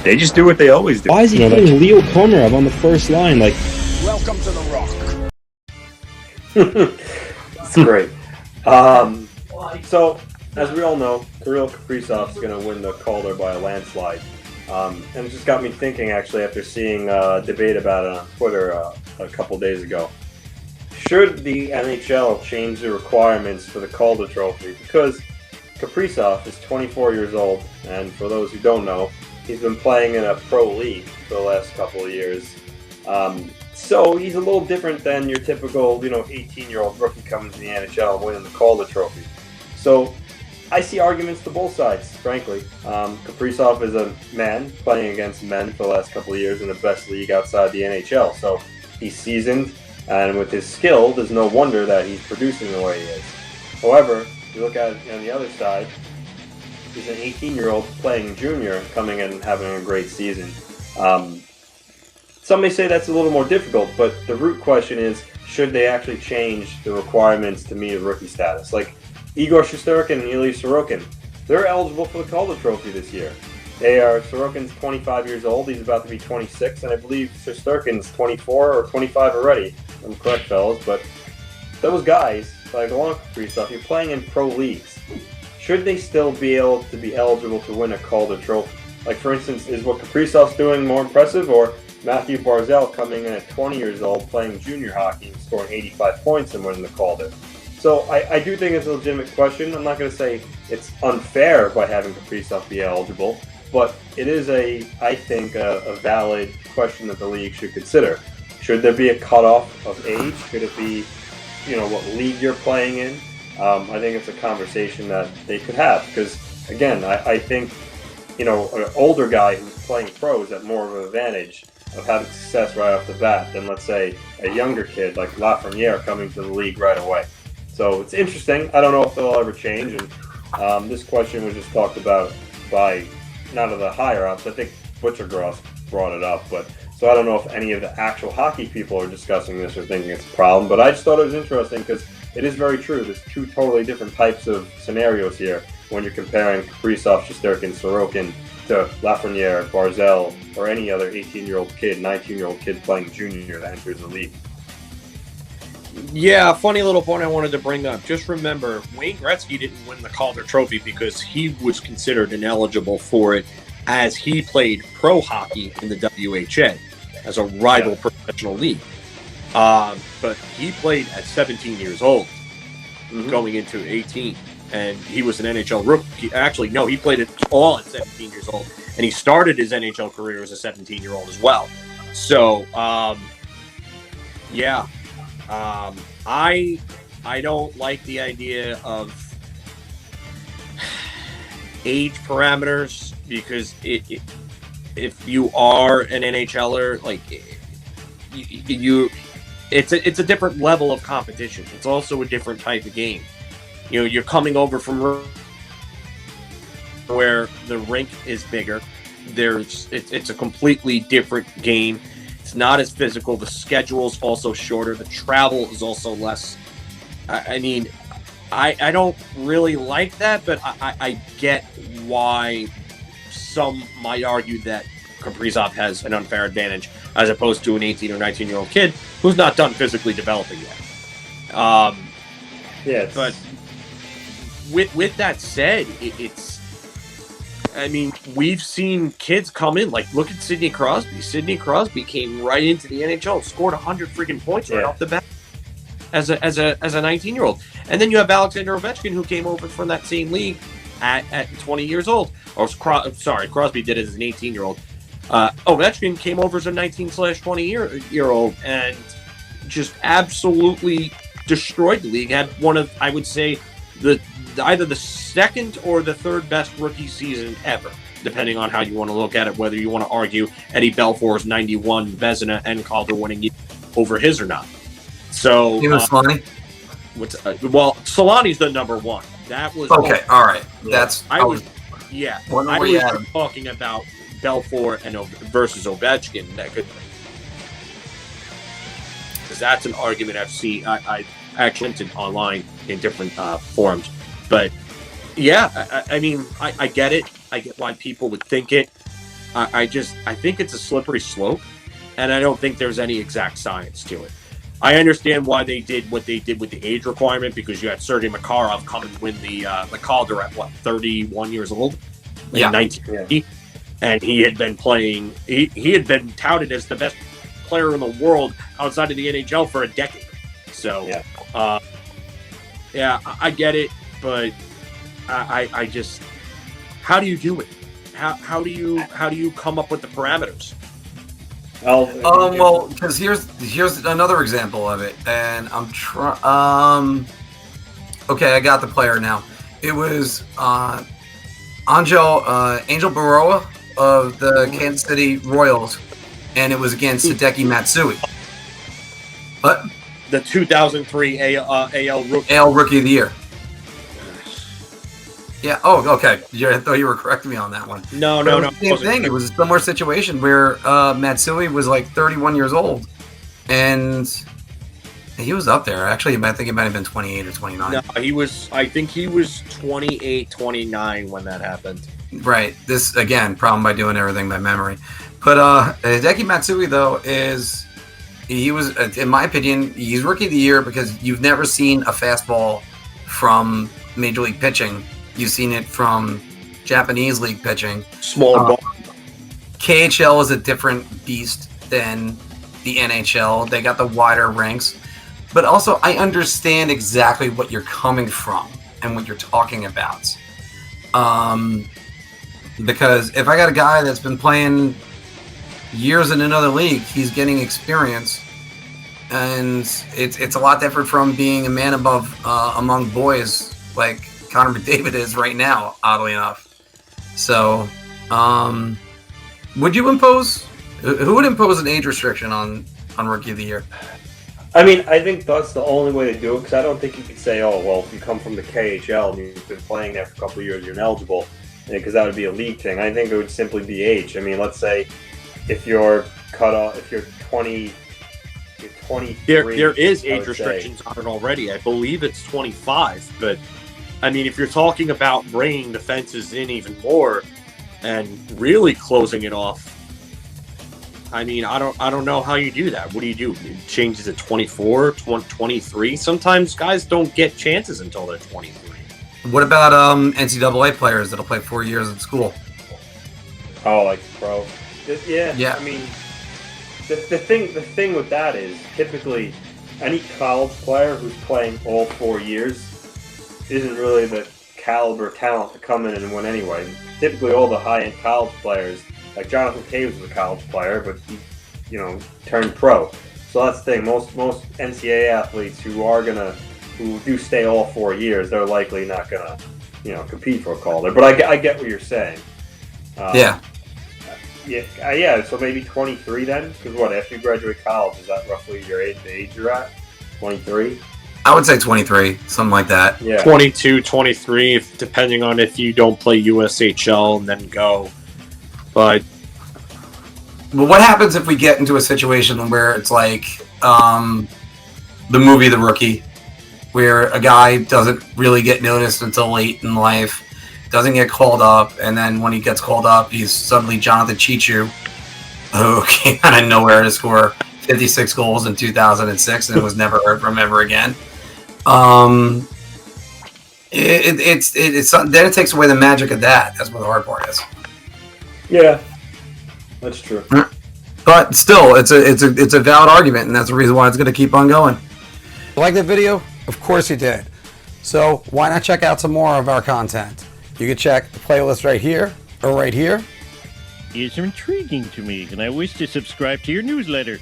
They just do what they always do. Why is he putting Leo Komarov on the first line? Like, welcome to the Rock. It's great. So, as we all know, Kirill Kaprizov is going to win the Calder by a landslide. And it just got me thinking, actually, after seeing a debate about it on Twitter a couple days ago. Should the NHL change the requirements for the Calder Trophy? Because Kaprizov is 24 years old, and for those who don't know, he's been playing in a pro league for the last couple of years. So he's a little different than your typical, 18-year-old rookie coming to the NHL and winning the Calder Trophy. So I see arguments to both sides, frankly. Kaprizov is a man playing against men for the last couple of years in the best league outside the NHL. So he's seasoned, and with his skill, there's no wonder that he's producing the way he is. However, if you look at it on the other side, he's an 18-year-old playing junior, coming in and having a great season. Some may say that's a little more difficult, but the root question is, should they actually change the requirements to meet a rookie status? Like Igor Shesterkin and Ilya Sorokin, they're eligible for the Calder Trophy this year. Sorokin's 25 years old, he's about to be 26, and I believe Shesterkin's 24 or 25 already. I'm correct, fellas, but those guys, like along with Kaprizov, you're playing in pro leagues. Should they still be able to be eligible to win a Calder Trophy? Like, for instance, is what Kaprizov's doing more impressive, or Matthew Barzal coming in at 20 years old, playing junior hockey, and scoring 85 points and winning the Calder? So I do think it's a legitimate question. I'm not going to say it's unfair by having Kaprizov be eligible, but it is I think, a valid question that the league should consider. Should there be a cutoff of age? Should it be, what league you're playing in? I think it's a conversation that they could have because, again, I think, an older guy who's playing pro is at more of an advantage of having success right off the bat than, let's say, a younger kid like Lafreniere coming to the league right away. So it's interesting. I don't know if they'll ever change. And this question was just talked about by none of the higher-ups. I think Butchergross brought it up, but so I don't know if any of the actual hockey people are discussing this or thinking it's a problem. But I just thought it was interesting because it is very true. There's two totally different types of scenarios here when you're comparing Kaprizov, Shesterkin, Sorokin to Lafreniere, Barzal, or any other 18-year-old kid, 19-year-old kid playing junior that enters the league. Yeah, funny little point I wanted to bring up. Just remember, Wayne Gretzky didn't win the Calder Trophy because he was considered ineligible for it as he played pro hockey in the WHA as a rival professional league. But he played at 17 years old, going into 18, and he was an NHL rookie. Actually, no, he played it all at 17 years old, and he started his NHL career as a 17-year-old as well. So, I don't like the idea of age parameters because if you are an NHLer, like it's a different level of competition. It's also a different type of game. You're coming over from where the rink is bigger. It's a completely different game. It's not as physical. The schedule's also shorter. The travel is also less. I mean, I don't really like that, but I get why some might argue that Kaprizov has an unfair advantage as opposed to an 18 or 19-year-old kid who's not done physically developing yet. But with that said, I mean, we've seen kids come in. Like, look at Sidney Crosby. Sidney Crosby came right into the NHL, scored 100 freaking points right off the bat as a 19-year-old. And then you have Alexander Ovechkin, who came over from that same league at 20 years old. Crosby did it as an 18-year-old. Ovechkin came over as a 19/20-year-old and just absolutely destroyed the league. Had one of, I would say, either the second or the third best rookie season ever, depending on how you want to look at it, whether you want to argue Eddie Belfour's 91 Vezina and Calder winning over his or not. So, Solani? Solani's the number one. That was okay. All right, I was talking about Belfour and versus Ovechkin. Because that's an argument I've seen. I actually hinted online in different forums. But yeah, I mean, I get it. I get why people would think it. I think it's a slippery slope, and I don't think there's any exact science to it. I understand why they did what they did with the age requirement, because you had Sergei Makarov come and win the Calder at 31 years old, in 1950, and he had been playing. He had been touted as the best player in the world outside of the NHL for a decade. So, I get it, but I just, how do you do it? How do you come up with the parameters? Well, because here's another example of it, and I'm trying. Okay, I got the player now. It was Angel Baroa of the Kansas City Royals, and it was against Hideki Matsui. What? The 2003 AL Rookie. AL Rookie of the Year. Yeah. Oh, okay. I thought you were correcting me on that one. No. Same thing. It was a similar situation where Matsui was like 31 years old, and he was up there. Actually, I think it might have been 28 or 29. No, he was. I think he was 28, 29 when that happened. Right. This again, problem by doing everything by memory. But Hideki Matsui though he was, in my opinion, he's Rookie of the Year because you've never seen a fastball from Major League pitching. You've seen it from Japanese league pitching. Smaller ball. KHL is a different beast than the NHL. They got the wider rinks. But also, I understand exactly what you're coming from and what you're talking about. Because if I got a guy that's been playing years in another league, he's getting experience. And it's a lot different from being a man above among boys like Connor McDavid is right now, oddly enough. So, would you impose? Who would impose an age restriction on Rookie of the Year? I mean, I think that's the only way to do it, because I don't think you could say, oh, well, if you come from the KHL and you've been playing there for a couple of years, you're ineligible, because that would be a league thing. I think it would simply be age. I mean, let's say if you're cut off, if you're 20, you're 23. There is age restrictions on it already. I believe it's 25, but I mean, if you're talking about bringing the fences in even more and really closing it off, I mean, I don't know how you do that. What do you do? It changes to 24, 23? Sometimes guys don't get chances until they're 23. What about NCAA players that'll play 4 years in school? Oh, like pro? Yeah. I mean, the thing with that is typically any college player who's playing all 4 years isn't really the caliber talent to come in and win anyway. Typically, all the high-end college players, like Jonathan Taves was a college player, but he, turned pro. So that's the thing. Most NCAA athletes who do stay all 4 years, they're likely not gonna, compete for a Calder. But I get what you're saying. Yeah. So maybe 23 then, because after you graduate college, is that roughly the age you're at? 23. I would say 23, something like that. Yeah. 22, 23, depending on if you don't play USHL and then go. But what happens if we get into a situation where it's like the movie The Rookie, where a guy doesn't really get noticed until late in life, doesn't get called up, and then when he gets called up, he's suddenly Jonathan Chichu, who came out of nowhere to score 56 goals in 2006 and was never heard from ever again. It's then it takes away the magic of that. That's what the hard part is. Yeah, that's true. But still, it's a valid argument, and that's the reason why it's going to keep on going. Like the video? Of course you did. So why not check out some more of our content? You can check the playlist right here or right here. It's intriguing to me, and I wish to subscribe to your newsletter.